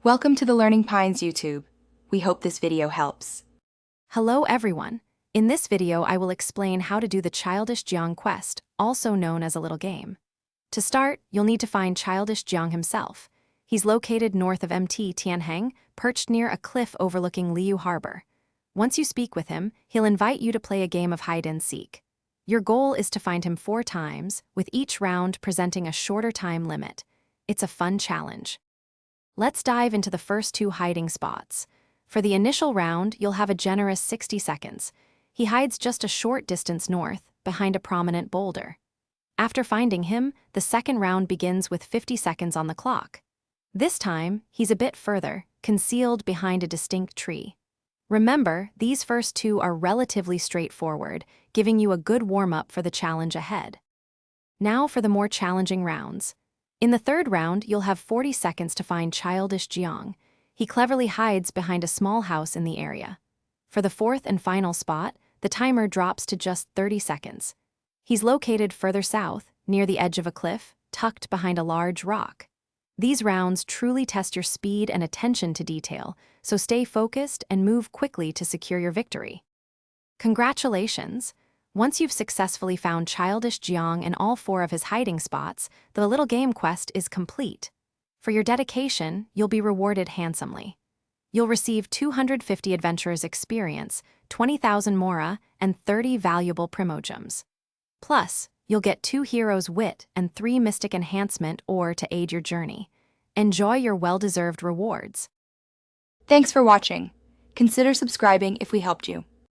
Welcome to the Learning Pines YouTube. We hope this video helps. Hello everyone. In this video I will explain how to do the Childish Jiang Quest, also known as a little game. To start, you'll need to find Childish Jiang himself. He's located north of MT Tianheng, perched near a cliff overlooking Liu Harbor. Once you speak with him, he'll invite you to play a game of hide-and-seek. Your goal is to find him 4 times, with each round presenting a shorter time limit. It's a fun challenge. Let's dive into the first 2 hiding spots. For the initial round, you'll have a generous 60 seconds. He hides just a short distance north, behind a prominent boulder. After finding him, the second round begins with 50 seconds on the clock. This time, he's a bit further, concealed behind a distinct tree. Remember, these first 2 are relatively straightforward, giving you a good warm-up for the challenge ahead. Now for the more challenging rounds. In the third round, you'll have 40 seconds to find Childish Jiang. He cleverly hides behind a small house in the area. For the fourth and final spot, the timer drops to just 30 seconds. He's located further south, near the edge of a cliff, tucked behind a large rock. These rounds truly test your speed and attention to detail, so stay focused and move quickly to secure your victory. Congratulations! Once you've successfully found Childish Jiang in all 4 of his hiding spots, the little game quest is complete. For your dedication, you'll be rewarded handsomely. You'll receive 250 Adventurers experience, 20,000 Mora, and 30 valuable Primogems. Plus, you'll get 2 Heroes Wit and 3 Mystic Enhancement ore to aid your journey. Enjoy your well-deserved rewards. Thanks for watching. Consider subscribing if we helped you.